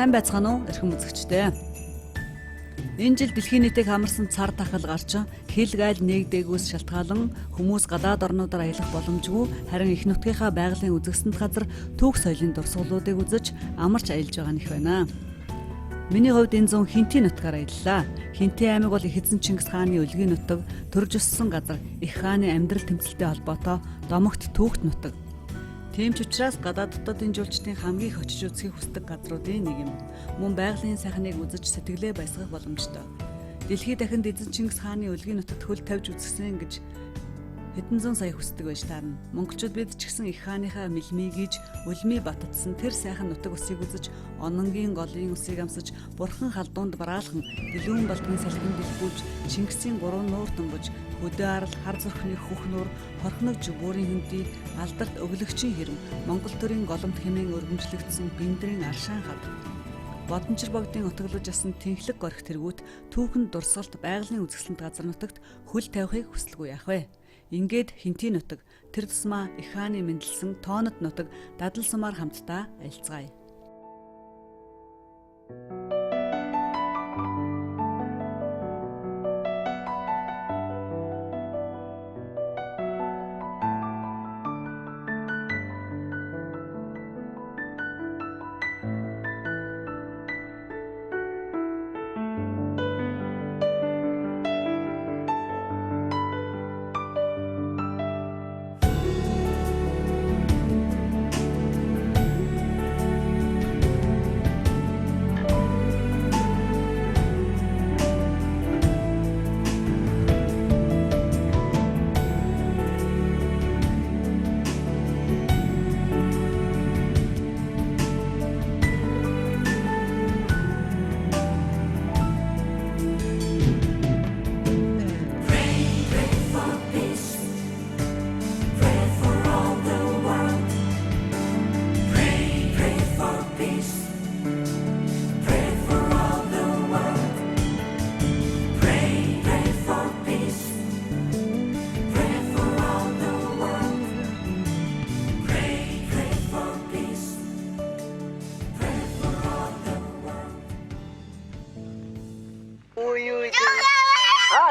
Сайн байцгаана уу эрхэм үзэгчдээ. Энэ жил дэлхийн нийтийг хамарсан цар тахал гарчин хил гайл нэгдээгүйс шалтгаалan хүмүүс гадаад орнуудаар аялах боломжгүй харин их нутгийнхаа байгалийн үзэсгэлэнт газар түүх соёлын дурсгалуудыг үзэж амарч аялж байгаа нэх байна. Миний хувьд энэ зүүн Хинтээ нутгаар аяллаа. Хинтээ аймаг бол их эзэн Чингис хааны өлгийн нутаг, төрж өссөн газар, их хааны амьдрал тэмцэлтэй холбоотой домогт түүхт нутаг. Тийм ч учраас гадааддад энэ жуулчдын хамгийн их очиж үзэхийг хүсдэг газруудын нэг юм. Мөн байгалийн сайхныг үзэж сэтгэлээ баясгах боломжтой. Дэлхийд дахинд эзэн Чингис хааны өлгийн нутагт хөл тавьж үзсэн гэж хэдэн зуун сая хүсдэг байж таарна. Монголчууд бид ч гэсэн их хааныхаа мэлмий гэж өлмий батцсан тэр сайхан нутаг усыг үзэж, ононгийн голын усыг амсаж, бурхан халдуунд бараалхан, дэлгүүн балдгийн салхинд дэлгүүлж, Чингисийн гурван нуур томбож, хөдөө арал, хар зүрхний хөх нуур, хорхногч бүрийн хөндөй, алдарт өглөгчийн хэрэм, Монгол төрийн голомт хэмээн өргөмжлөгдсөн биндрийн аршаан хад. Бодончир богдын утгалж асан тэнхлэг горих тэргүүт түүхэнд дурсгалт байгалийн үзэсгэлэнт газар нутагт хөл тавихыг хүсэлгүй яах вэ? Ингээд Хинтээ нутаг, тэр тусмаа их хааны мэндэлсэн тоонот нутаг дадал сумаар хамтдаа альцгаая.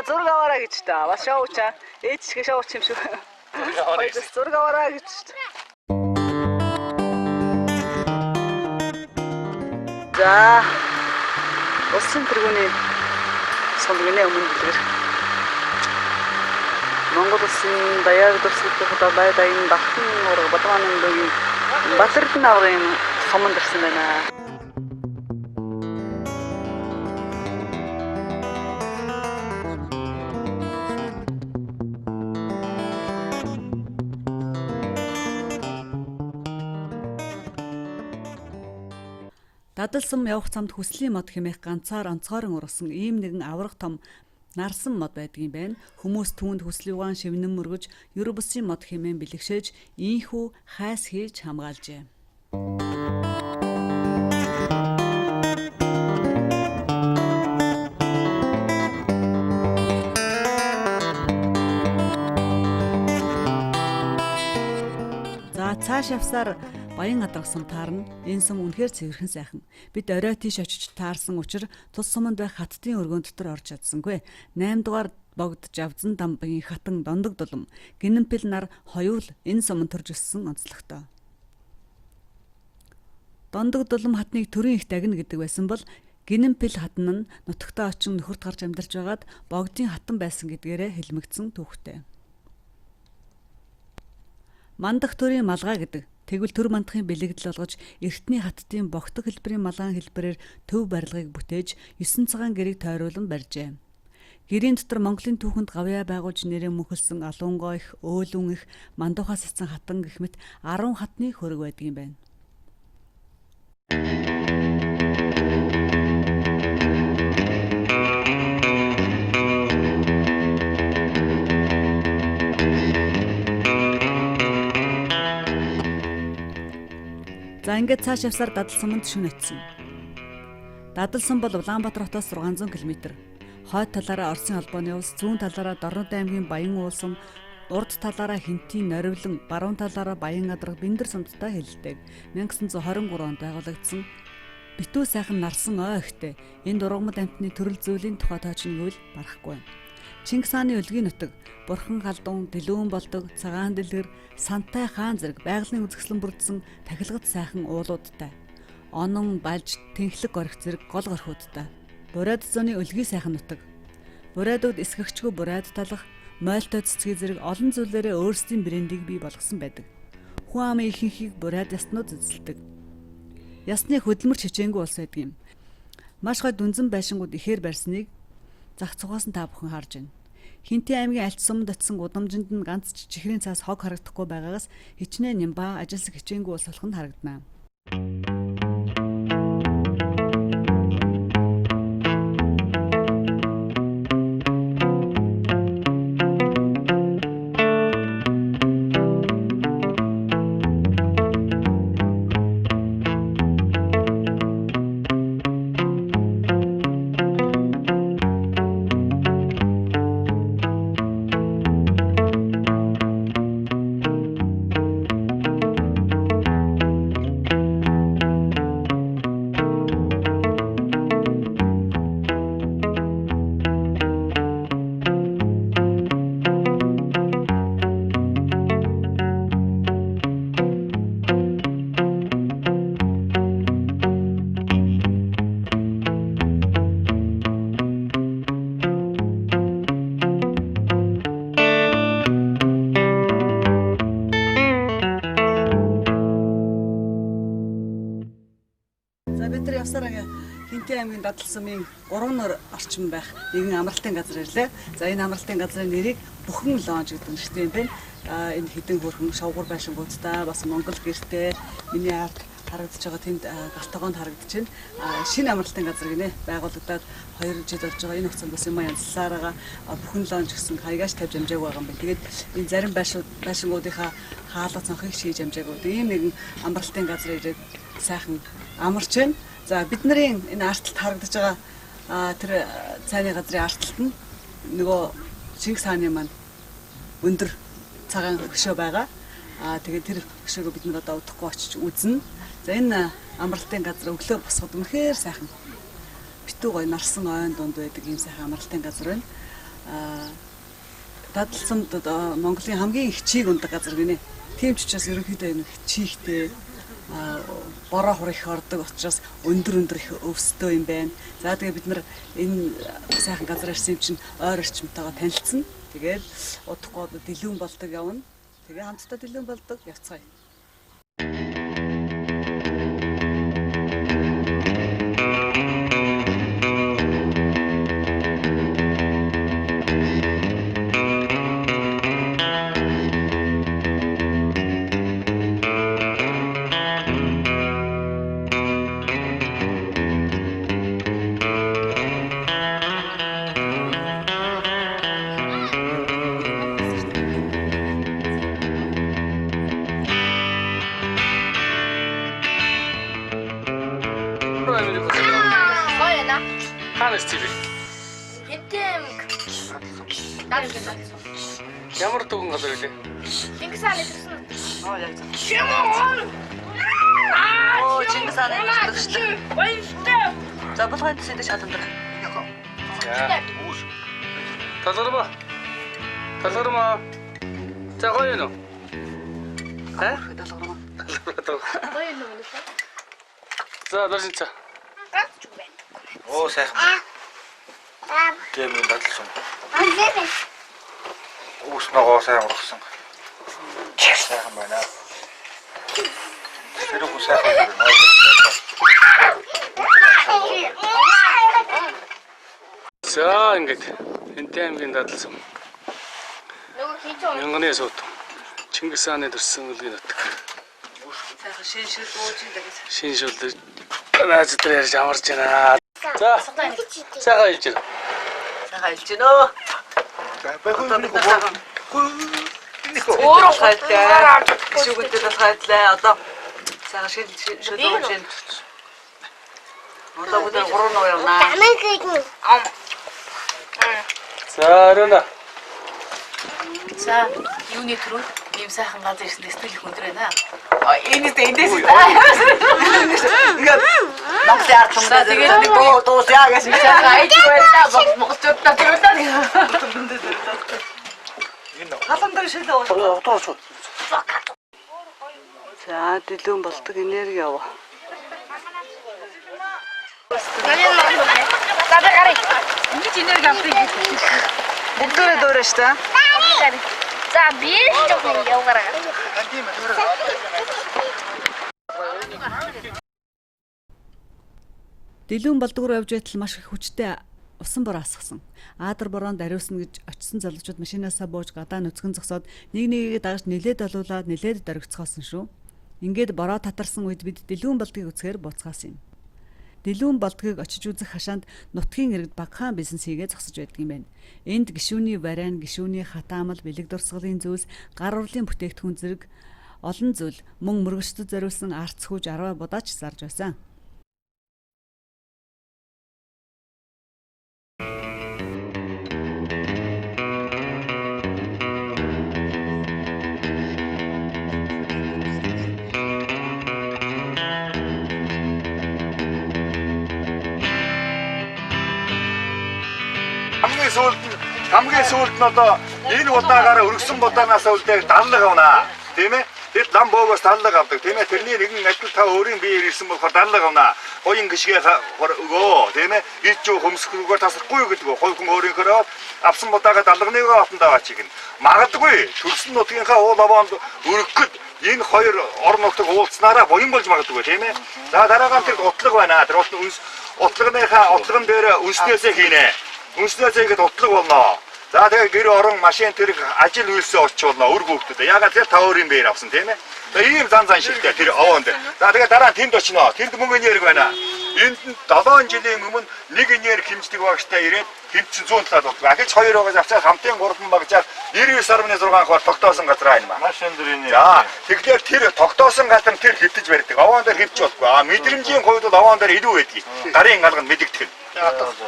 Зураг аваарай гэж та. Бас шоучаа. Ээж шиг шоуч юм шүү. Хоёр зураг аваарай гэж. За. Усан тэргүүний сумгины өмнө дэлгэр. Монгол улсын даяар дурсгалт бай дайн бахын ураг Бадмааны дөгийн Батэрдэн аврын суманд ирсэн байна. Дадал сум явах замд хүслийн мод хэмээх ганцаар онцгойрон ургасан ийм нэгэн аврах том нарсан мод байдгийн байна. Хүмүүс түүнд хүслийн угаан шивнэн мөргөж, ёр бусын мод хэмээн бэлэгшээж, ийхүү хайс хийж хамгаалжээ. За цааш явсаар Баян гадарх сум таарна. Энэ сум үнэхээр цэвэрхэн сайхан. Бид орой тийш очиж таарсан учраас тус суманд байх хаттын өргөөн дотор орж чадсангүй. 8 дугаар богд Жавзан дамбын хатан дондог дулам. Гинэмпэл нар хоёул энэ суманд төрж өссөн онцлогтой. Дондог дулам хатныг төрийн их дагна гэдэг байсан бол Гинэмпэл хатан нь нутагтаа очин нөхөрт гарч амьдарч байгаад богдын хатан байсан гэдгээрээ хэлмэгдсэн түүхтэй. Мандах төрийн малгай гэдэг тэгвэл төр мандахын бэлэгдэл олгож эртний хаттын богтог хэлбэрийн малгайн хэлбэрээр төв барилгыг бүтээж 9 цагаан гэрийг тойруулан барьжээ. Гэрийн дотор Монголын түүхэнд гавьяа байгуулж нэрээ мөнхөлсөн Алуунгой их, Өөлүн их, Мандухаас эцэн хатан гэх мэт 10 хатны хөрөг байдгийн байна. За ингээд цааш явсаар Дадал суманд шөнө очсон. Дадал сум бол Улаанбаатар хотоос 600 км. Хойд талаараа Оросын холбооны улс, зүүн талаараа Дорнод аймгийн Баян уулсам, урд талаараа Хинтээ Норивлон, баруун талаараа Баян гадарга Бэндэр сумдтай хэлэлтээг 1923 онд байгуулагдсан. Битүү сайхан нарсан ой ихтэй энэ дургамд амтны төрөл зүйлийн тухай тоочноггүй л барахгүй. Чингис хааны өлгийн нутаг, Бурхан галдун, Дэлгүүн болдог, Цагаан дэлгэр, Сантай хаан зэрэг байгалийн үзэсгэлэн бүрдсэн тахилгад сайхан уулуудтай. Онон, Балж, Тэнхлэг горих зэрэг гол горхуудтай. Бурайд зууны өлгийн сайхан нутаг. Бурайдууд эсгэгчгүй бурайд талах, мойлтой цэцгий зэрэг олон зүйлээрээ өөрсдийн брендийг бий болгосон байдаг. Хүн амын ихэнхийг бурайд яснууд эзэлдэг. Ясны хөдөлмөр чичээнгүй улс байдаг юм. Маш гой дүнзэн байшингууд ихээр барьсныг зах цугаас нь та бүхэн харж байна. Хинтээ аймгийн альц сумд очисон гудамжинд нь ганц чихрийн цаас хог харагдахгүй байгаагаас хичнээн нямба ажилсаг хичээнгүй улс болох нь харагданаа. Хинтээ аймгийн Дадал сумын 3 нор орчим байх нэгэн амралтын газар ирлээ. За энэ амралтын газрын нэрийг Бүхэн лонж гэдэг нэртэй юм байна. Энэ хідэн хөрхөн шовгор байшингуудтай бас Монгол гэртэй миний ард харагдаж байгаа тэнд галтгоонд харагдаж байна. Шинэ амралтын газар гинэ байгуулагдаад 2 жил болж байгаа. Энэ хугацаанд бас юм янзлаар байгаа. Бүхэн лонж гэсэн хаягаач тавьж амжааг байгаа юм байна. Тэгээд энэ зарим байшингуудынхаа хаалга цонхыг шийж амжааг. Ийм нэгэн амралтын газар ирээд сайхан амарч байна. За бидний энэ артталт харагдаж байгаа тэр цайны газрын артталт нь нөгөө Чингис хааны маань өндөр цагаан хөшөө байгаа. Тэгээд тэр хөшөөгөө бид нар одоо удахгүй очиж үзнэ. За энэ амралтын газар өглөө босоход үнэхээр сайхан. Битүү гоё нарсан ойн дунд байдаг ийм сайхан амралтын газар байна. Дадал сумд Монголын хамгийн их чийг ундаг газар гинэ. Тийм ч учраас ерөнхийдөө энэ чийхтэй бороо хур их ордог учраас өндөр их өвсдөө юм байна. За тэгээ бид нар энэ сайхан газар ирсэн юм чинь ойр орчимтойгоо танилцсан. Тэгээд удахгүй Дэлгүүн болдог явна. Тэгээ хамтдаа Дэлгүүн болдог явцгаая. Ханас TV. Ямар дүгэн газар вэ? Чингис хааны төрсөн. Яг зөв. Чингис хааны Баяртай. За болгонд сэдэж шаландаг. Таларма. За гоё юу? Таларма. Гоё юм уу? За дөржин цаа. Оо сайхан. Дэмэн Дадал сум. Уус ногоо сайн ургасан. Сайхан байна. Тэр үгүй сайхан байна. За ингээд Хинтээ аймгийн Дадал сум. Нөгөө хийчихв. Мянганы сууд. Чингис хааны төрсөн өлгийн нутаг. Сайхан шиншил дуучин дагаж. Шинжлэл наац дээр ярьж амарч байна. За. Сайхан хэлж байна. Сайхан хэлж гинөө. Өөрөө хайтлаа. Шүгэнтэй бас хайтлаа. Одоо сайхан шил дуучин. Одоо бид 3 ноо явнаа. За, Рона. За, юуны төрөө? ийм сайхан газар ирсэндээ сэтгэл өндөр байна. Эндээс ингээд Монголын ард түмэн тэгээд нэг дуус яа гэж сайхан айж байна. Монголчуудаа тэрүүлээ. Халан дээр шилээ. За дэлгүүн болдог энерги яваа. Надад гарыг. Ингэж энерги авдаг юм. Бүгдөө дөөрөө штэ. За би ч юм яваарай. Дэлгүүн болдог руу явж байтал маш их хүчтэй усан бор асгасан. Аадар бороонд ариусна гэж очисон залуучууд машинаасаа бууж гадаа нүцгэн зогсоод нэг нэгийг дагаж нилээд олуулаад нилээд дөргицгоосон шүү. Ингээд бороо татарсан үед бид дэлгүүн болдгийг үзэхээр буцхаасан юм. Дэлгүүн болдгийг очиж үзэх хашаанд нутгийн иргэд багахан бизнес хийгээ зогсож байдаг юм байна. Энд гишүүний бариан, гишүүний хатаамал, бэлэг дурсгалын зүйлс, гар урлын бүтээгдэхүүн зэрэг олон зүйл мөн мөргөчдөд зориулсан арц хүүж 10 будаач зарж байсан. Хамгийн сүүлд нь одоо энэ удаагаараа өргөсөн будаанаас үлдээх даллаг авнаа. Тийм ээ? Тэд лам боогоос даллаг авдаг. Тийм ээ? Тэрний нэгэн ажил та өөрийн биеэр ирсэн болохоор даллаг авнаа. Хоёрын гიშгээ өгөө. Тийм ээ? Ич юу хөмсгөргөөр тасахгүй гэдэг. Хоёр хүн өөрийнхөө авсан будаага даллагныгаа отондоо ачиг нь. Магадгүй төрсөн нутгийнхаа уул аваанд өргөхөд энэ хоёр орон нутаг уулзснараа буян болж магадгүй тийм ээ. За дараагаар тэр утлаг байна. Тэр утлагын дээр үнснээсээ хийнэ. Үнснээсээ ихэд утлаг болно. За тэгээ гэр орон машин тэр ажил үйлсээ олчуулна өр хүүхдүүд. Ягаад тэр та өөрийн биеэр авсан тийм ээ. За ийм зан шилтэй тэр овоон дээр. За тэгээ дараа нь тэнд очино. Тэнд мөнгө энерги байна. Энд 7 жилийн өмнө нэг энерги хэмждэг багштай ирээд хэмжин 100 талаад болдог. Ахиж 2 байгаас авчаад хамтын 3 багжаар 99.6 хор тогтоосон газар байна. Машин дөрөний. За тэгэхээр тэр тогтоосон газар тэр хөвтөж барьдаг. Овоон дээр хөвч болохгүй. Мэдрэмжийн хувьд бол овоон дээр илүү байдгийг. Гарын алганд мэдэгдэх.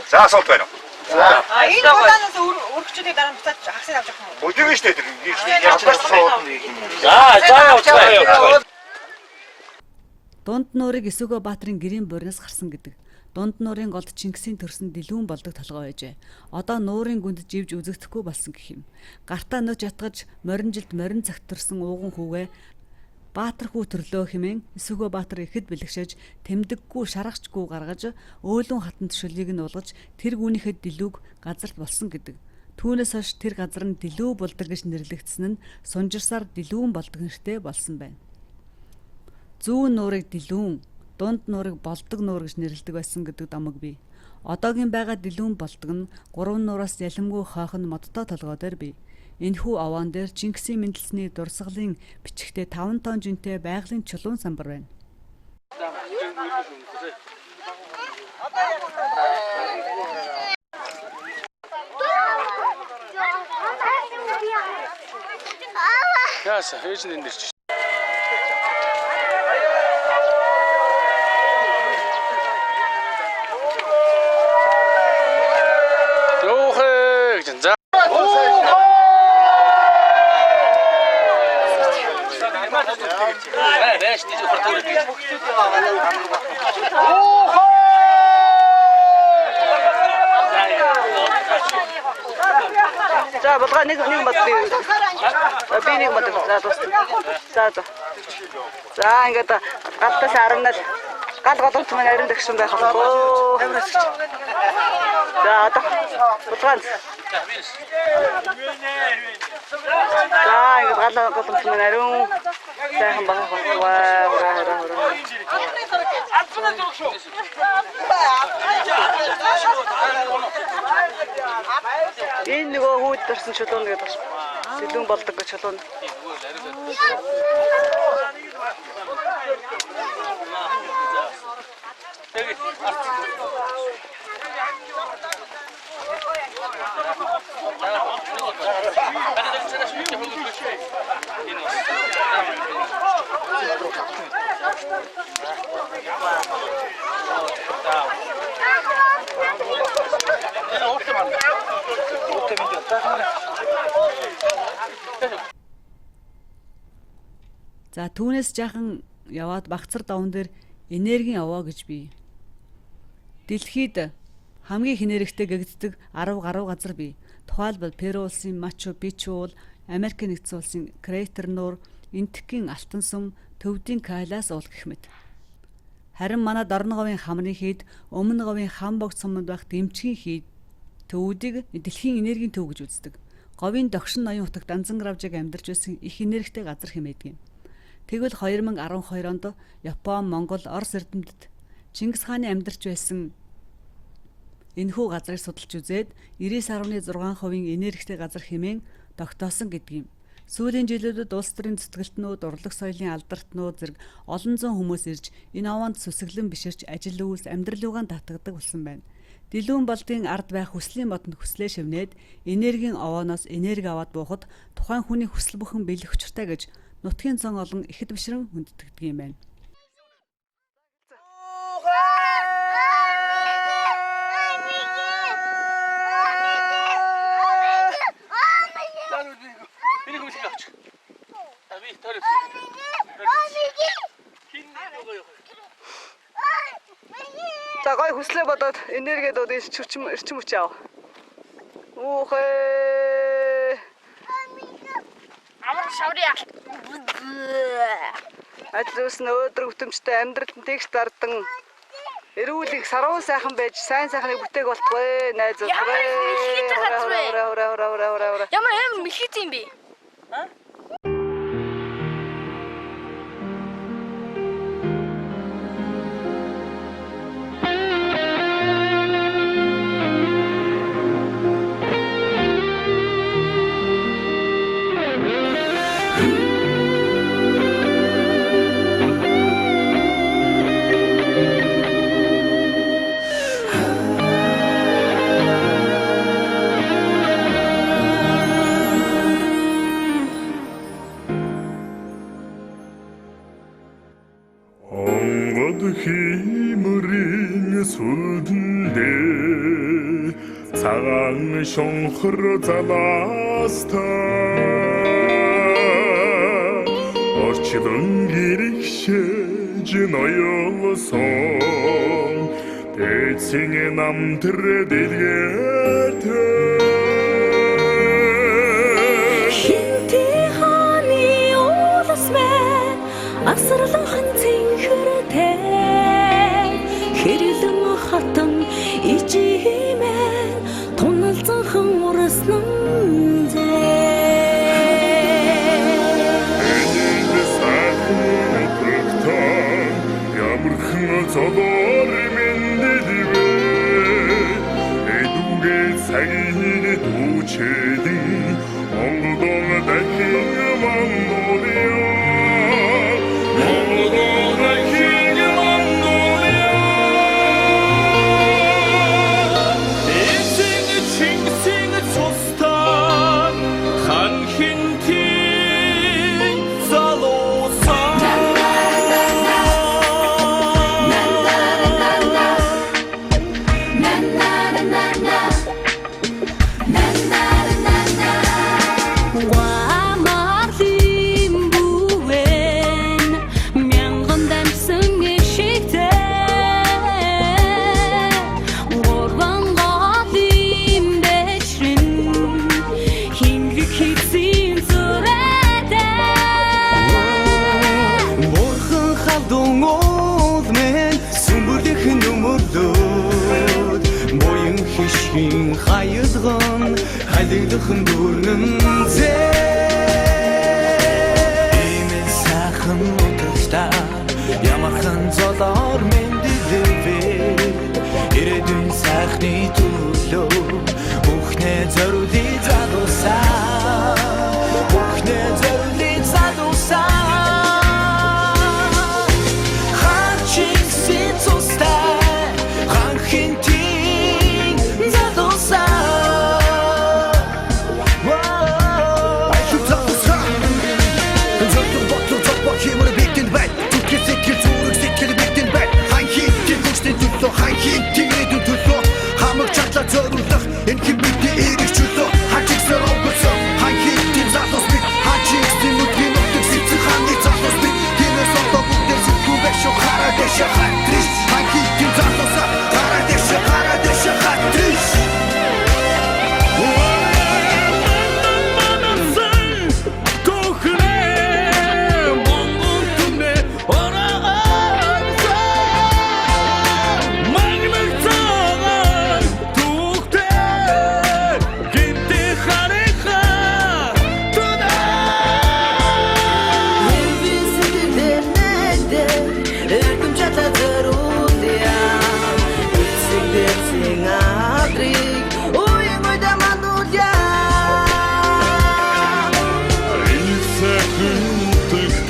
За асуулт байна уу? Энэ будаанаас өргөчүүдийн дараа буцаад хагасыг авч явах юм уу? Өдөг штэ тэр. Яаж сууд нэг юм. За. Дунд нуурыг Эсүгөө Баатарын гэрийн буурнаас гарсан гэдэг. Дунд нуурын голд Чингисийн төрсөн дэлгүүн болдог толгой байжээ. Одоо нуурын гүнд живж үзэгдэхгүй болсон гэх юм. Гартаа нөж ятгаж морин жилд морин цагт төрсөн ууган хүүгээ Баатар хүү төрлөө хэмээн Эсүгөө Баатар ихэд бэлгшээж тэмдэггүй шаргачгүй гаргаж өөлөн хатан төшөлийг нь уулгаж тэр гүнийхэд дэлүүг газарт болсон гэдэг. Түүнээс хойш тэр газар нь дэлүү болдог гэж нэрлэгдсэн нь сунжирсаар дэлүүн болдог нэртэй болсон байна. Зүүн нуурыг дэлүүн, дунд нуурыг болдог нуур гэж нэрлэдэг байсан гэдэг домог бий. Одоогийн байгаа дэлүүн болдог нь 3 нуураас ялимгүй хойхон модтой толгой дээр бий. Энэхүү овоон дээр Чингисийн мэндэлсний дурсгалын бичгтээ 5 тонн жинтэй байгалийн чулуун самбар байна. Яасан хийж нэрч. Ёохэ гэж за. Бэж тийж хурдуурах гэж. За болгоо нэг бат би. Би нэг бат за дуусна. За ингээд галтаас 10-нал гал голомт мань арин дэгшин байх уу. За одоо болгоо. За ингээд гал голомт мань арин сайхан байх уу. Энэ нөгөө хүүд төрсэн чулуун гэдэг байна. Дэлгүүн болдог гэж чулуун. За түүнээс жаахан яваад Багцар даван дээр энергийн овоо гэж бий. Дэлхийд хамгийн хинээрэгтэй гэгддэг 10 гаруй газар бий. Тухайлбал Перу улсын Мачу Пичу бол Америк нэгдсэн улсын Крейтер нуур, Энтекийн Алтан сүм, Төвдийн Кайлас уул гэх мэт. Харин манай Дорн говийн хамрын хийд өмнө говийн хам богд суманд байх дэмчгийн хийд төвүүдийг дэлхийн энергийн төв гэж үздэг. Говийн догшин ноён утагт Данзангравжиг амьдарч байсан их энергитэй газар хэмээдэг юм. Тэгвэл 2012 онд Япон, Монгол, Орос эрдэмтэд Чингис хааны амьдарч байсан энэхүү газрыг судалж үзээд 99.6% энергитэй газар хэмээн тогтоосон гэдэг юм. Сүүлийн жилүүдэд улс төрийн зүтгэлтнүүд, урлаг соёлын алдархтнууд зэрэг олон зуун хүмүүс ирж энэ овоонд сүсэглэн биширч ажил үйлс, амьдралуугаан татгадаг болсон байна. Дэлүүн болдын ард байх хүслийн модонд хүслээ шивнээд энергийн овооноос энерги аваад буухад тухайн хүний хүсэл бүхэн бэлэх учиртай гэж нутгийн цон олон ихэд бишрэн хүндэтгдэг юм байна. За гой хүслээ бодоод энерги дууд эрчим хүч яав. Уухээ. Амар шаврын Ажил үйлс нь өөдрөг бүтэмжтэй амьдралд нь тэгш дардан эрүүл их саруу сайхан байж сайн сайхныг бүтээг болтугай найзууд. Ямар мэлхийтэй газар вэ? Ура. Ямар хэм мэлхийтэй юм бэ? Химрийн сүлдээ цагаан шонхор залаастаа орчлон гэрхшээж ноёлсон тэцэн намтэр дэлгэртэй хинти ханы улас мэн асарлан ханцэн хүртэй хэрэлэн хатан ичимэн туналзан хан урасан зодор мэндэлвэ эдүгээ цагийг дүүчэдэн Монголдон дахин Монголиа Монголдон дахин Монголиа эцэг Чингисийн цустан хан хинтийн залуусан хайдагхан дүүрнэн имэн сайхан утгаста ямархан золоор мэндэлвэ ирээдүйн сайхны төлөө бүхнээ зориулъя залуусаа бүхнээ зориулъя залуусаа хачигсийн цустай ханхинтийн залуусаа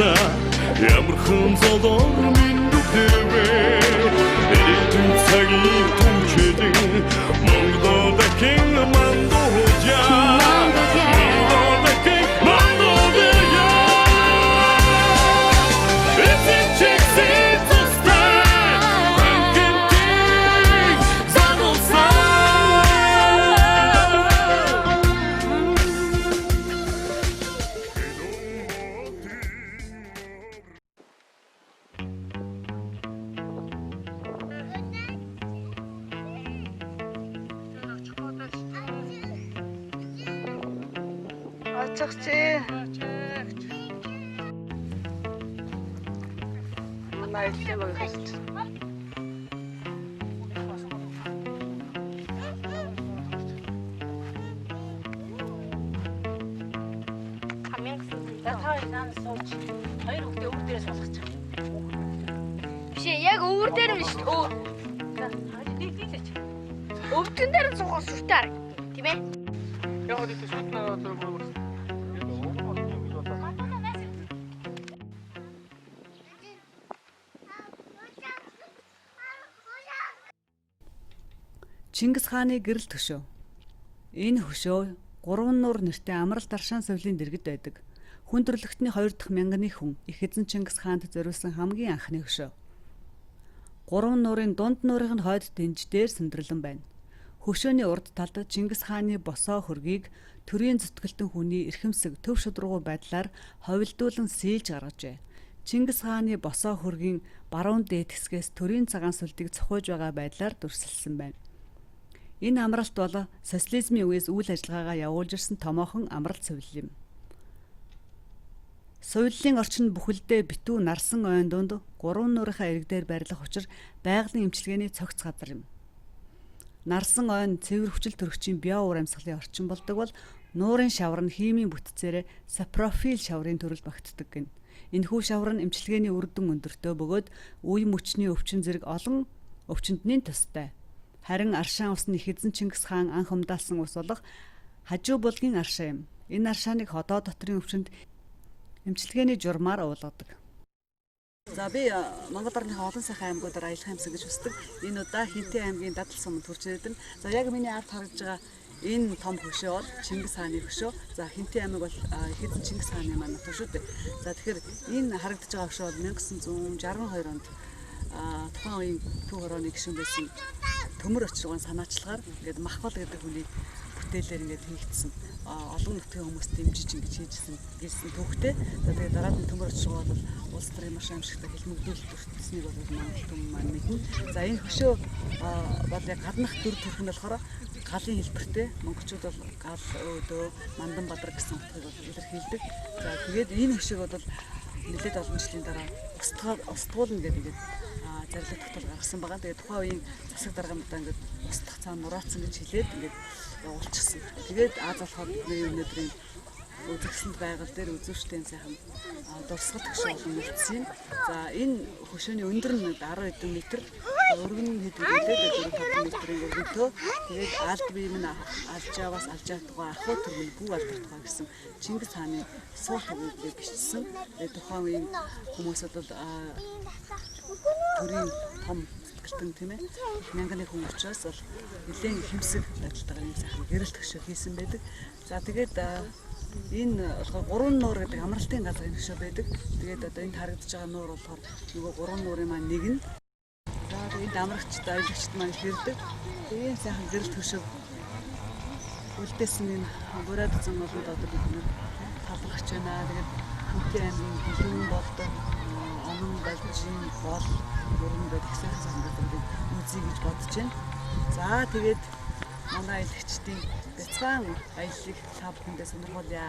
тусдаа ямархан золоор мэндүдэвэ эрдэн цагийн түнчэдэн Монгол дахин мандуужа Очих чи. Найдлаа багш. Биш яг өвөр дээр нь шүү дээ. Өвдөн дээр нь суугаас шүтээр. Тийм ээ. Яг л шууд нараад Чингис хааны гэрэл төшөө. Энэ хөшөө 3 нуур нэртэй Амрал Даршаан сувлийн дэргэд байдаг. Хүндрэлтний 2 дахь мянганы хүн их эзэн Чингис хаанд зориулсан хамгийн анхны хөшөө. 3 нуурын дунд нуурын хойд дэнждээр сөндөрлөн байна. Хөшөөний урд талд Чингис хааны босоо хөргийг төрийн зүтгэлтэн хүний эрхэмсэг төв шудрагуу байдлаар ховилдуулан сийлж гаргажээ. Чингис хааны босоо хөргийн баруун дээд хэсгээс төрийн цагаан сүлдийг цохиуж байгаа байдлаар дүрсэлсэн байна. Энэ амралт бол социализмын үеэс үйл ажиллагаагаа явуулж ирсэн томоохон амралт сувил юм. Сувиллын орчин бүхэлдээ битүү нарсан ойн дунд 3 нуурынхаа иргдээр байрлах учир байгалийн эмчилгээний цогц газар юм. Нарсан ойн цэвэр хүчил төрөгчийн био уур амьсгалын орчин болдог бол нуурын шавар нь химийн бүтцээрээ сапрофил шаврын төрөл багтдаг гин. Энэхүү шавар нь эмчилгээний үр дүн өндөртөө бөгөөд үе мөчний өвчин зэрэг олон өвчнөдний төстэй. Харин аршаан ус нь их эзэн Чингис хаан анх умдаалсан ус болох хажуу булгийн аршаа юм. Энэ аршааныг ходоо дотрын өвчнөд эмчилгээний журмаар уулгадаг. За би Монгол орныхоо олон сайхан аймагуудаар аялах юмсан гэж хүсдэг. Энэ удаа Хинтээ аймгийн Дадал суманд хүрч ирсэн. За яг миний ард харагдж байгаа энэ том хөшөө бол Чингис хааны хөшөө. За Хинтээ аймаг бол их эзэн Чингис хааны манай хөшөө дээ. За тэгэхээр энэ харагдж байгаа хөшөө бол 1962 онд тухайн үеийн төв хорооны гишүүн байсан төмөр очиргын санаачлагаар ингээд Махбал гэдэг хүний бүтээлээр ингээд хийгдсэн олон нутгийн хүмүүст дэмжиж ингэж хийжсэн гэсэн төвхтэй. За тэгээд дараад нь төмөр очиргоо бол улс төрийн маш аимшигтай хэлмэгдүүлэлт өртсөнийг бол Монгол түмэн маань мэднэ. За энэ хөшөө бол яг гаднах төр төрх нь болохоор галын хэлбэртэй. Монголчууд бол гал өөдөө мандан бадраг гэсэн утгыг бол илэрхийлдэг. За тэгээд энэ хөшөөг бол нэлээд олон жилийн дараа устгуулна гэдэг зарлиг тогтоол гаргасан байгаа. Тэгээд тухайн үеийн засаг даргамдаа ингээд устгах цаана нураацсан гэж хэлээд ингээд явуулчихсан. Тэгээд Аз болоход бидний өнөөдрийн үзэгсэнд байгаль дээр үзүүштэй сайхан дурсгал хөшөө болон үлдсэн. За энэ хөшөөний өндөр нь 10 хэдэн метр, өргөн хэдүүлээд 4-5 метрийн өргөнтөө. Тэгээд алд бие минь алж яваас алж явтгаа ахуй төргөн бүү албартгаа гэсэн Чингис хааны суул хөвгүүдийг бичсэн. Тэгээд тухайн үеийн хүмүүсд бол төрийн том сэтгэлтэн тийм ээ мянганы хүн учраас бол нэлээд хэмсэг байдалтайгаар юм сайхан гэрэлт хөшөө хийсэн байдаг. За тэгээд энэ болохоор 3 нуур гэдэг амралтын газрын хөшөө байдаг. Тэгээд одоо энд харагдаж байгаа нуур болохоор нөгөө 3 нуурын маань нэг нь. За тэгээд амрагчд аялагчд маань хэрдэг. Тэгээд сайхан гэрэлт хөшөө үлдээсэн энэ бурайд зам болоод одоо бид нэр талбарч байна. Тэгээд Хинтээ аймгийн дэлгүүр болдог онон балжин бол өрн байдаг сайхан газрыг үзье гэж бодож байна. За тэгээд манай аялагчдын бяцхан аяллыг та бүхэндээ сонирхуулъя.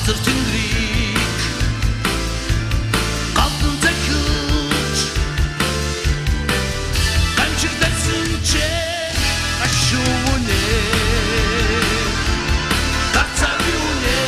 Асар тэнгэрийг галдан захиж гамшигдсан чи ашуунэ тацавюнэ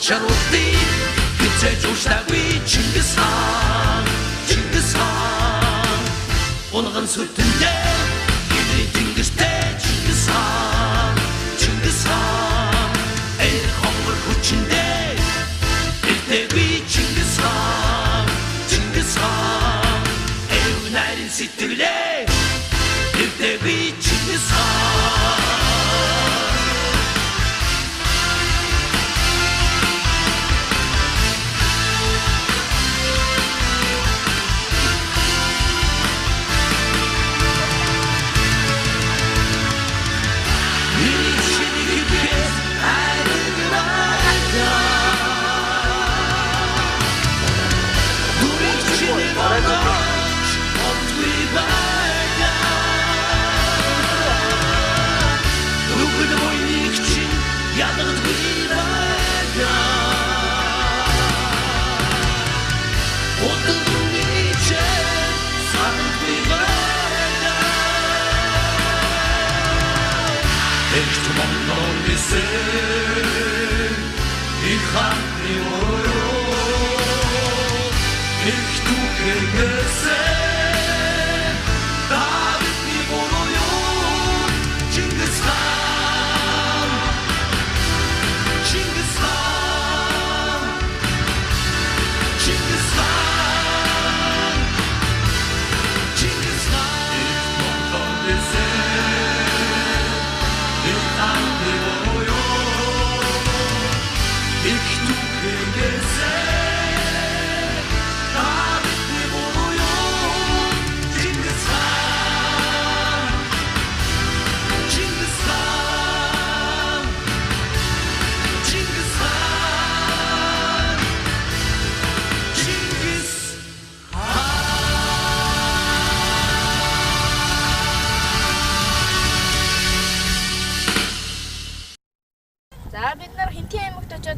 Чарути гизэж уштагви Чингис хаан унган сүтэндээ гинэ тэнгэртэй Чингис хаан эр хонгор хүчиндээ эрдэви Чингис хаан эв нарийн сэтгэлээ эрдэви Чингис хаан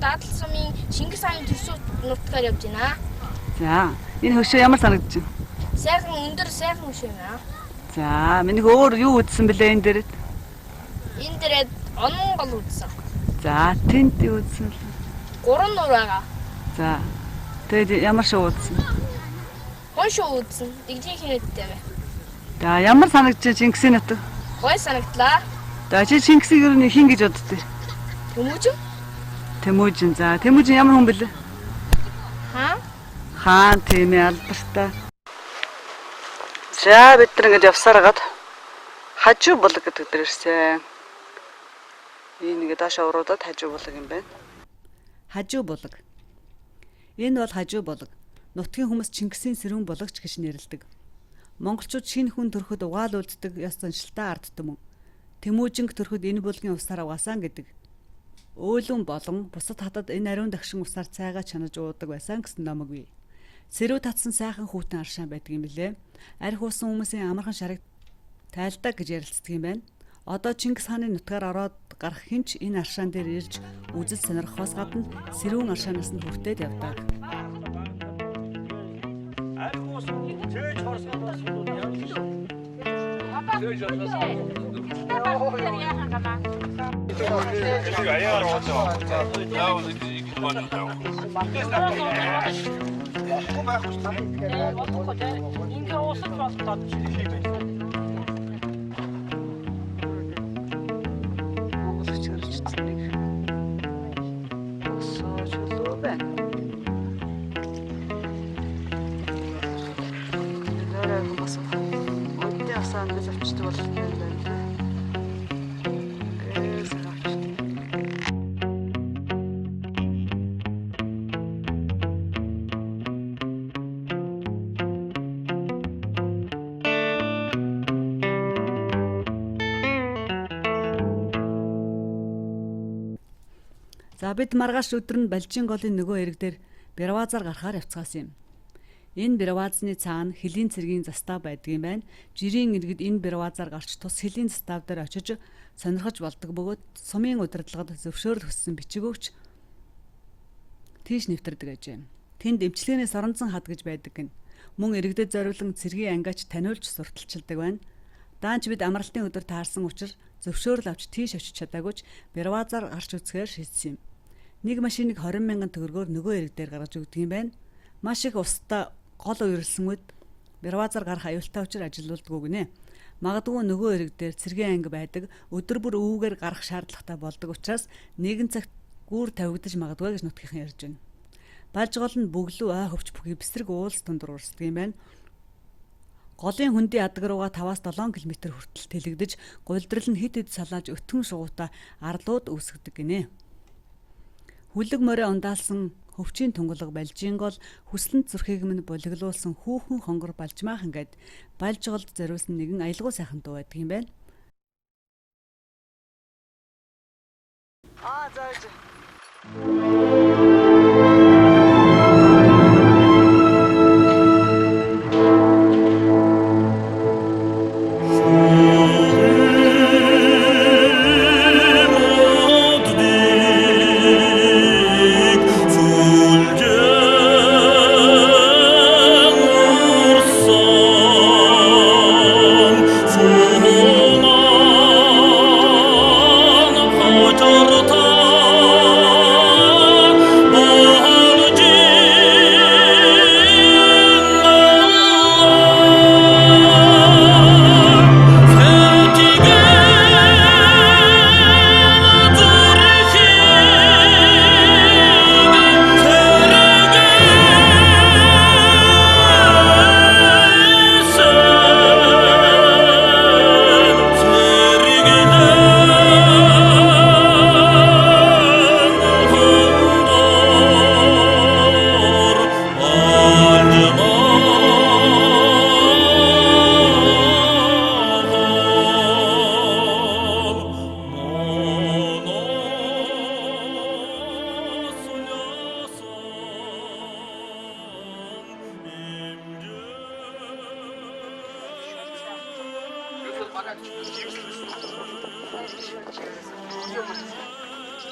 Дадал сумын Шингис хааны төсөв нутгаар явж байна. За, энэ хөшөө ямар санагдаж байна? Сайхан өндөр сайхан хөшөө юм аа. За, минийх өөр юу үзсэн бэлээ энэ дээрээ? Энэ дээрээ онон гол үзсэн. За, тэнд юу үзсэн бэ? 3 нур байгаа. За. Тэгээд ямар шоу үзсэн? Гон шоу үзсэн. Дэгжийн хинэттэй бай. За, ямар санагдаж Чингисийн нутаг? Гой санагдлаа. За, чи Чингисийг юу хин гэж боддөө? Тэмүүжин? Тэмүүжин. За, Тэмүүжин ямар хүн бэлээ? Хаан тийм ээ алдартай. За, бид нар ингэж явсараад хажуу булаг гэдэг дээр ирсэн. Энэ ингээд доошоо уруудаад хажуу булаг юм байна. Хажуу булаг. Энэ бол хажуу булаг. Нутгийн хүмүүс Чингисийн сэрүүн булагч гэж нэрлэдэг. Монголчууд шинэ хүн төрөхөд угаал үлддэг ёс заншилтай ардтан мөн. Тэмүүжинг төрөхөд энэ булгийн усаар угаасан гэдэг. Өөлөн болон бусад хатад энэ ариун дагшин усаар цайгаа чанаж уудаг байсан гэсэн номог бий. Сэрүү татсан сайхан хүүтэн аршаан байдаг юм билээ. Арх уусан хүмүүсийн амархан шарыг тайлдаг гэж ярилцдаг юм байна. Одоо Чингис хааны нутгаар ороод гарах хинч энэ аршаан дээр ирж үзэл сонирхохоос гадна сэрүүн аршаанаас нь хүртээд явдаг. Арх уусан чэж хорсгоос За бид маргааш өдөр нь Балжин голын нөгөө эрэг дээр Бэрвазаар гарахаар явцгаасан юм. Энэ Бэрвазны цаана хөлийн цэргийн застав байдгийн байна. Жирийн иргэд энэ Бэрвазаар гарч тус хөлийн застав дээр очиж сонирхож болдог бөгөөд сумын удирдлагад зөвшөөрөл хүссэн бичиг өгч тийш нэвтэрдэг ажээ. Тэнд эмчилгээний соронзон хад гэж байдаг гин. Мөн иргэдэд зориулан цэргийн ангиач таниулж сурталчилдаг байна. Даанч бид амралтын өдөр таарсан учраас зөвшөөрөл авч тийш очиж чадаагүй ч Бэрвазаар гарч үзэхээр шийдсэн юм. Нэг машиныг 20,000 төгрөгөөр нөгөө эрэг дээр гаргаж өгдөг юм байна. Маш их устдаа гол уйрлсан үед Бэрвазаар гарах аюултай учраас ажилуулдаг гинэ. Магадгүй нөгөө эрэг дээр цэргийн анги байдаг, өдөр бүр өвгөр гарах шаардлагатай болдог учраас нэгэн цагт гүүр тавигдаж магадгүй гэж нутгийнхан ярьж байна. Балж гол нь бөглөө ой хөвч бүхий бэсрэг уулс тундар урсдаг юм байна. Голын хөндийн адаг руугаа 5-7 км хүртэл тэлэгдэж, гулдрал нь хид салааж өтгөн шугуутай арлууд үүсгдэг гинэ. Хүлэг морой ундаалсан хөвчийн тунгалаг Балжин гол хүслэнт зүрхийг минь болиглуулсан хүүхэн хонгор балжмаахан гэд Балж голд зориулсан нэгэн аялгау сайхан дуу байдаг юм байна. Зааж.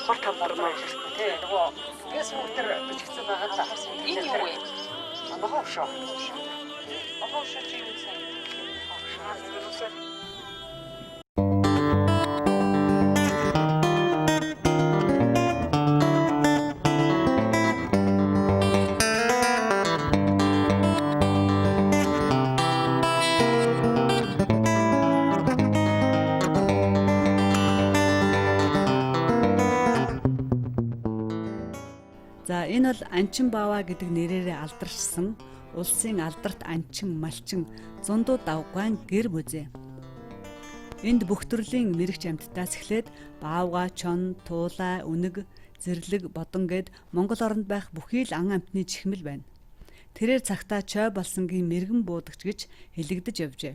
Хор тавдар маяг тий. Нөгөө фэйсбүүк дээр бичигдсэн байгаа та харсан. Энэ юу вэ? Амбахаа шоо. Амбахаа шоо чи юу сайн? За энэ бол Анчин Баава гэдэг нэрээрээ алдаршсан улсын алдарт анчин, малчин, зундууд давгаан гэр бүзээ. Энд бүх төрлийн мэрэгч амьтдаас эхлээд Баавга, чон, туулай, үнэг, зэрлэг, бодон гэд Монгол оронд байх бүхий л ан амьтны чихмэл байна. Тэрээр цагтаа чой болсонгийн мэрэгэн буудагч гэж хэлэгдэж явжээ.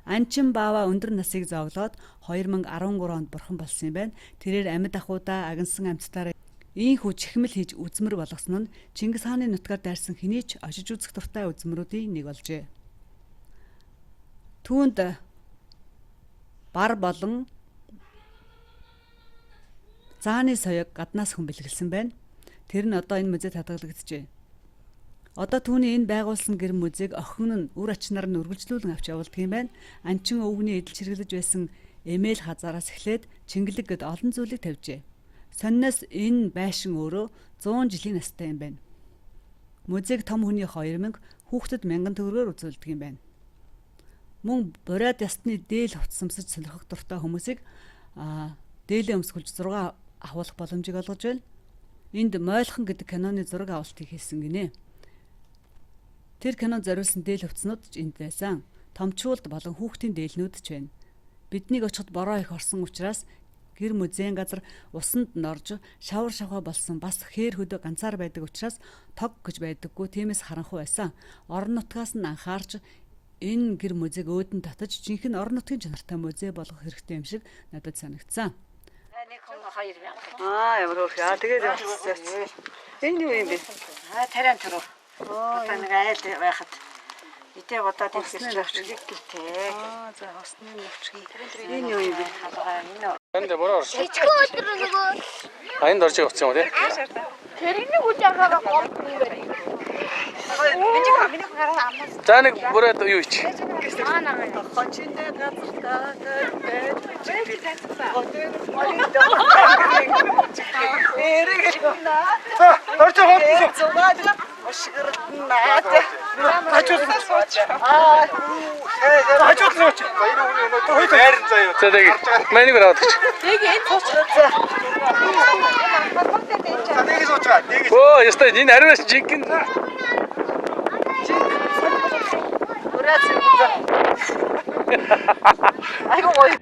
Анчин Баава өндөр насыг зоглоод 2013 онд бурхан болсон юм байна. Тэрээр амьд ахуйдаа агнсан амьтдаараа ийхүү чихмэл хийж үзмэр болгосон нь Чингис хааны нутгаар дайрсан хэний ч очиж үзэх дуртай үзмрүүдийн нэг болжээ. Түүнд бар болон зааны соёг гаднаас хүн бэлгэлсэн байна. Тэр нь одоо энэ музейд хадгалагдчихжээ. Одоо түүний энэ байгуулсан гэр музейг охин нь үр ачнаар нь үргэлжлүүлэн авч явуулдаг юм байна. Анчин өвгний эдэл чиргэлж байсан эмээл хазаараас эхлээд чингэлэг гэд олон зүйлийг тавьжээ. Сонноос энэ байшин өөрөө 100 жилийн настай юм байна. Музейг том хүний 2,000, хүүхдэд 1000 төгрөгөөр үзүүлдэг юм байна. Мөн бурайд ясны дээл хувцсамсаж сонирхох дуртай хүмүүсийг дээлээ өмсгөлж зураг авах боломжийг олгож байна. Энд Мойлхон гэдэг киноны зураг авалтыг хийсэн гинэ. Тэр кинонд зориулсан дээл хувцснууд ч энд байсан. Томчуулд болон хүүхдийн дээлнүүд ч байна. Биднийг очиход бороо их орсон учраас гэр музейн газар усанд норж шавар шавхаа болсон бас хээр хөдөө ганцаар байдаг учраас тог гэж байдаггүй, тиймээс харанхуй байсан. Орон нутгаас нь анхаарч энэ гэр музейг өөдөн татаж жинхэнэ орон нутгийн чанартай музей болгох хэрэгтэй юм шиг надад санагдсан. Нэг Ямар хөөрхий. Тэгээд явчихсан. Энэ юу юм бэ? Таран төрөө. Одоо нэг айл байхад эдээ бодоод ирсэн авчиг гэлтэй. За хосны навчгийн. Энэ юу юм бэ? Энд бороо орсон. Ичгөө өдөр нөгөө. Энд орж явсан юм уу тий? Тэрний үж анхаараа гомд юм байна. За нэг бүрээд юу ич. Хончиндээ газартаа байж. Орж байгаа. Зугаад ошгирнаад. Хажууд. Энэ үнэ байрн заяа. За тэг. Мэнийг аваад гэж. Нэг сууж байгаа. Нэг. Оо, ястай энэ ариунаас жинхэнэ. Айгуу гоё.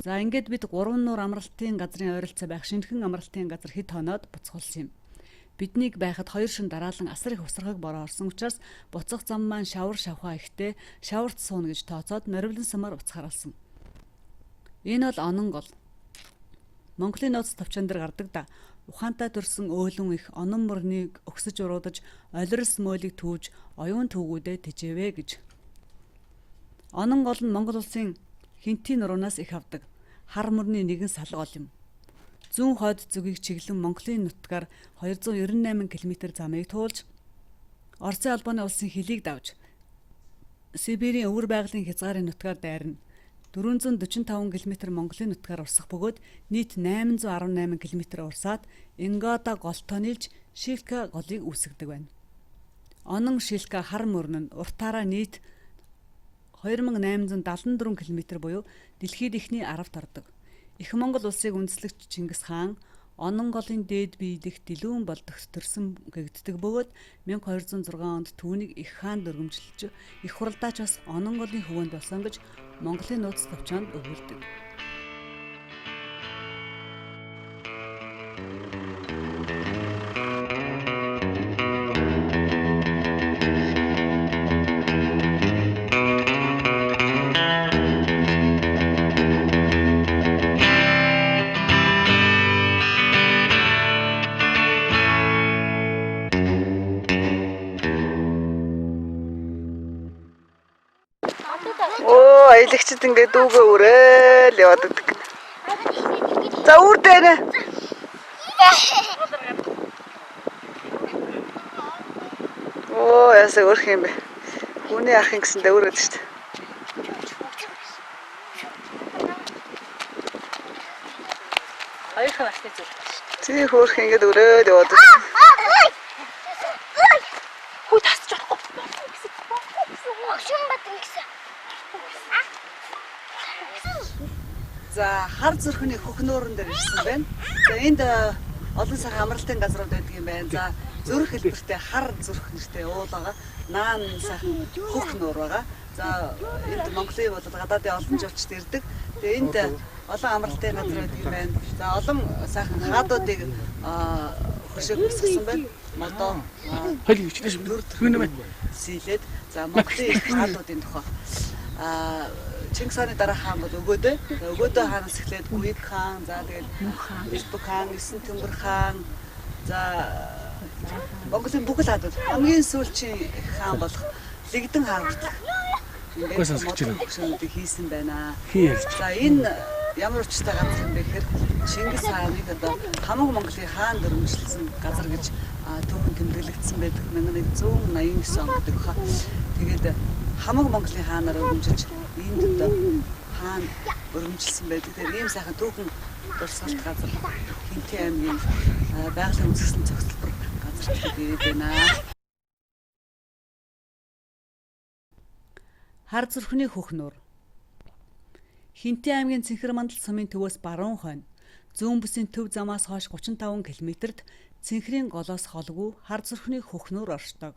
За ингээд бид 3 нуур амралтын газрын ойролцоо байх шинэхэн амралтын газар хэд хоноод буцхулсан юм. Биднийг байхад 2 шин дараалан асар их усрахыг бороо орсон учраас буцах зам маань шавар шавхаа ихтэй шаварт сууна гэж тооцоод норивлон самар уцхааралсан. Энэ бол онон гол. Монголын нууц товчон дээр гардаг да. Ухаантай төрсөн өөлөн их онон мөрнийг өгсөж уруудаж олирс мөөлийг түүж оюун түүгүүдэд тэжээвэ гэж. Онон гол нь Монгол улсын хинтийн нуруунаас их авдаг. Хар мөрний нэгэн салга ол юм. Зүүн хойд зүгийг чиглэн Монголын нутгаар 298 км замыг туулж Оросын албаны улсын хилийг давж Сибирийн өвөр байгалийн хязгаарын нутгаар дайрна. 445 км Монголын нутгаар урсах бөгөөд нийт 818 км урсаад Ингода голтоо нийлж Шилка голыг үүсгдэг байна. Онон Шилка хар мөрн нь уртаараа нийт 2874 км буюу дэлхийд ихний 10-т ордог. Их Монгол улсыг үндэслэгч Чингис хаан онон голын дээд биедэх дэлүүн болдогт төрсөн гэгддэг бөгөөд 1206 онд түүнийг их хаан дөргөмжилж их хуралдаач бас онон голын хөвөнд болсон гэж Монголын нууц товчоонд өгүүлдэг. Аялагчид ингээд дүүгээ өрөөл яваад байдаг. За үр дээр. Оо ясаа өрх юм бэ. Хүний ахын гэсэндээ өрөөд шүү дээ. Хоёрхан ахтай зүр. Тий хөөрх ингээд өрөөл яваад байдаг. Хүү тасч чадахгүй. Огшин батэн гэсэн. За хар зүрхний хөхнөөрөн дээр ирсэн байна. За энд олон сайхан амралтын газрууд байдаг юм байна. За зүрх хэлбэртэй хар зүрх нэртэй уул байгаа. Наан сайхан хөхнөөр байгаа. За энд Монголын бол гадаадын олон жуулчд ирдэг. Тэгээ энд олон амралтын газар байдаг юм байна. За олон сайхан хаадуудыг хөшөөг үсгэсэн байна. Модоо Хөл хүчтэй шүү. Юу нэмэ? Сийлээд за Монголын хаадуудын тухай Чингис хааны дараа хаан бол өгөөдөө хаанаас эхлээд Гүйг хаан, за тэгээд Элбэг хаан, Эсэн Тэнгэр хаан, за Монголын бүхэл хаадууд хамгийн сүүлчийн хаан болох Лэгдэн хаан хүртэл ингээд хийсэн байна. За энэ ямар учиртай газар юм бэ гэхээр Чингис хааныг одоо хамаг Монголын хаан дөрвөлжлсөн газар гэж түүхэн тэмдэглэгдсэн байдаг 1189 он гэдэг хаа. Тэгээд хамаг Монголын хаанаар өргөмжилж энд хаан өргөмжилсэн байдаг. Тэгэхээр ийм сайхан түүхэн дурсгалт газар Хинтээ аймгийн байгалийн үндэслэн цогцлбор газар гэдэг байна. Хар зүрхний хөхнөр. Хинтээ аймгийн Цэнхэр мандал сумын төвөөс баруун хойно зүүн бүсийн төв замаас хойш 35 км-т Цэнхрийн голоос холгүй хар зүрхний хөхнөр оршдог.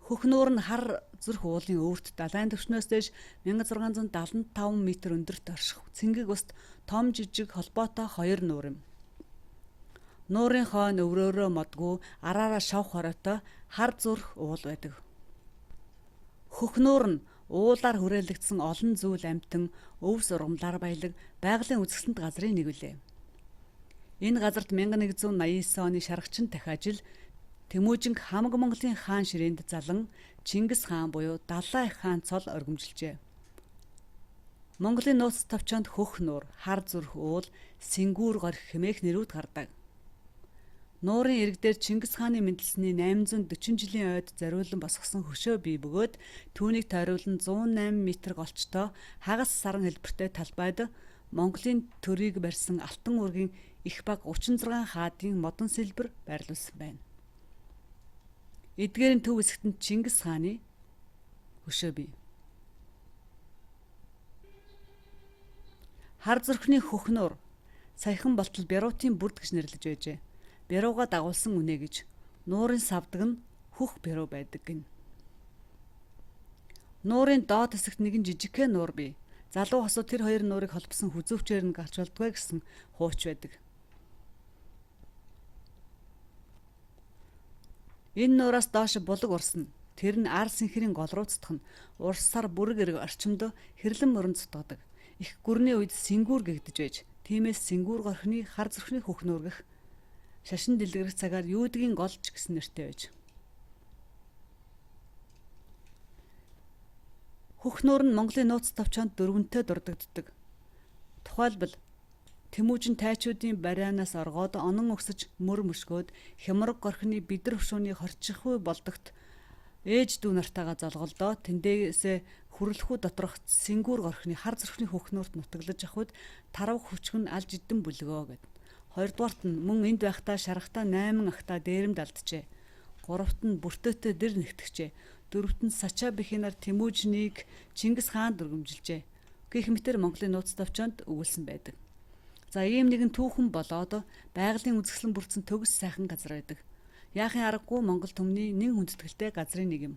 Хөхнөр нь хар зүрх уулын өвөрт далайн түвшнөөс дээш 1675 м өндөрт орших цэнгэг уст том жижиг холбоотой хоёр нуур юм. Нуурын хойно өврөөрөө модгүй араараа шавх хоройтой хар зүрх уул байдаг. Хөхнөр нь уулаар хүрээлэгдсэн олон зүйл амьтан өв сургамлаар баялаг байгалийн үзэсгэлэнт газрын нэг үлээ. Энэ газарт 1189 оны шаргачин дахиажил Тэмүүжинг хамаг Монголын хаан ширээнд залан Чингис хаан буюу Далай хаан цол оргимжилжээ. Монголын нууц товчоонд хөх нуур, хар зүрх уул, сэнгүүр горх хэмээх нэрүүд гардаг. Нуурын ирэг дээр Чингис хааны мэндэлсний 840 жилийн ойд зориулан босгосон хөшөө бий бөгөөд түүнийг тойруулан 108 м голчтой хагас саран хэлбэртэй талбайд Монголын төрийг барьсан алтан ургийн их баг 36 хаадын модон сэлбэр байрлуулсан байна. Эдгээрийн төв хэсэгт Чингис хааны хөшөө бий. Хар зүрхний хөхнөр саяхан болтол Бярууатын бүрд гэж нэрлэж байжээ. Бярууга дагуулсан үнэ гэж нуурын савдаг нь хөх бяруу байдаг гин. Нуурын доод хэсэгт нэгэн жижигхэн нуур бий. Залуу хосуу тэр хоёр нуурыг холбосон хүзүүвчээр нь гарч болдгоо гэсэн хууч байдаг. Энэ нуураас доош булаг урсна. Тэр нь ар сэнхрийн гол руу цутгах нь урсаар бүрэг эрг орчимд хэрлэн мөрөн цутгадаг. Их гүрний үед сэнгүүр гэгдэж байж, тиймээс сэнгүүр горхны хар зүрхний хөхнөргөх шашин дэлгэрэх цагаар юудгийн голч гэсэн нэртэй байж. Хөхнөр нь Монголын нууц товчоонд дөрвөнтэй дурддагддаг. Тухайлбал Тэмүүжин тайчуудын барианаас оргоод онон өгсөж мөр мөшгөөд хямраг горхны бидэр хушууны хорчихгүй болдогт ээж дүү нартайгаа золголдоо тэндээсээ хүрлэхүү доторх сэнгүүр горхны хар зүрхний хөхнөрт нутаглаж авахуд тарав хүчгэн алж идэн бүлгөө гэд. Хоёрдугаарт нь мөн энд байхдаа шарахтаа 8 ахта дээрэмд алджээ. Гуравт нь бүртөөтэй дэр нэгтгэжээ. Дөрөвт нь Сачаа бэхинаар Тэмүүжнийг Чингис хаан дүргэмжилжээ. Гэх мэтэр Монголын нууц товчоонд өгүүлсэн байдаг. За ийм нэгэн түүхэн болоод байгалийн үзэсгэлэн бүрдсэн төгс сайхан газар байдаг. Яахын аргагүй Монгол түмний нэн хүндэтгэлтэй газрын нэг юм.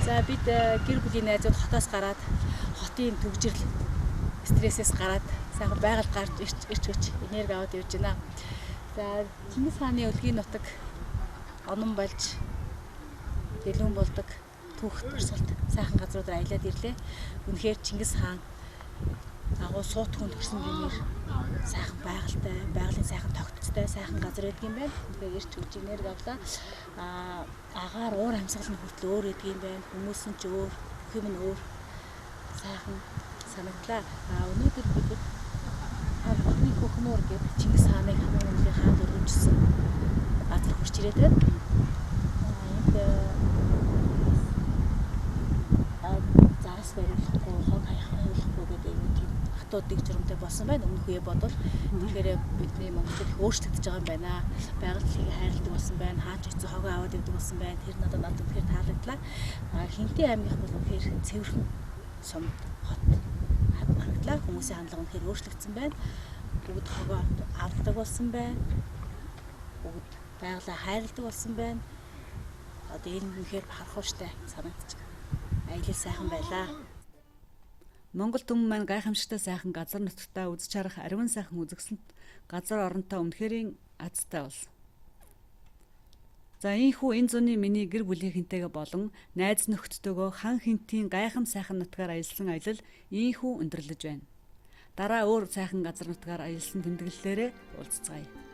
За бид гэр бүлийн найзууд хотоос гараад хотын төгжрөл стрессээс гараад сайхан байгаль гарч ирч гэж энерги аваад явж байна. За Чингис хааны өлгийн нутаг онон болж дэлгүүн болдог түүх туршилт сайхан газруудаар аялаад ирлээ. Үнэхээр Чингис хаан агуу суут хүнд гэрсэн гэмээр сайхан байгальтай, байгалийн сайхан тогтцтой сайхан газар байдаг юм байна. Тэгэхээр ирч үж энерги авлаа. Агаар уур амьсгал нь хүртэл өөр байдаг юм байна. Хүмүүс нь ч өөр, бүхэм нь өөр сайхан санагдлаа. Өнөөдөр бид Хөхний хөхнөр гэдэг Чингис хааныг хамгийн өндөр хаанд өргөмжсөн газар хурж ирээд байна. Заас барилахгүй, хог хаяхгүй гэдэг юм тийм хатуудыг журамтай болсон байна. Өмнөх үе бодвол тэгэхээр бидний Монголд их өөрчлөгдөж байгаа юм байна. Байгаль хайрладаг болсон байна. Хаач хэцүү хогоо аваад явдаг болсон байна. Тэр надад үнэхээр таалагдлаа. Хинтээ аймгийнх бол үнэхээр цэвэрхэн сум хот харагдлаа. Хүмүүсийн хандлага үнэхээр өөрчлөгдсөн байна. Бүгд хогоо авдаг болсон байна. Бүгд байгалаа хайрладаг болсон байна. Одоо энэ үнэхээр харахууштай санагдаж байна. Аялал сайхан байлаа. Монгол түмэн маань гайхамшигтай сайхан газар нутгтаа үзэж харах ариун сайхан үзэгсэлд газар оронтой үнэхэрийн азтай болсон. За ийхүү энэ зуны миний гэр бүлийнхэнтэйгээ болон найз нөхдөдөө хан хинтийн гайхам сайхан нутгаар аялсан аялал ийхүү өндөрлөж байна. Дараа өөр сайхан газар нутгаар аялсан тэмдэглэлээрээ уулзцгаая.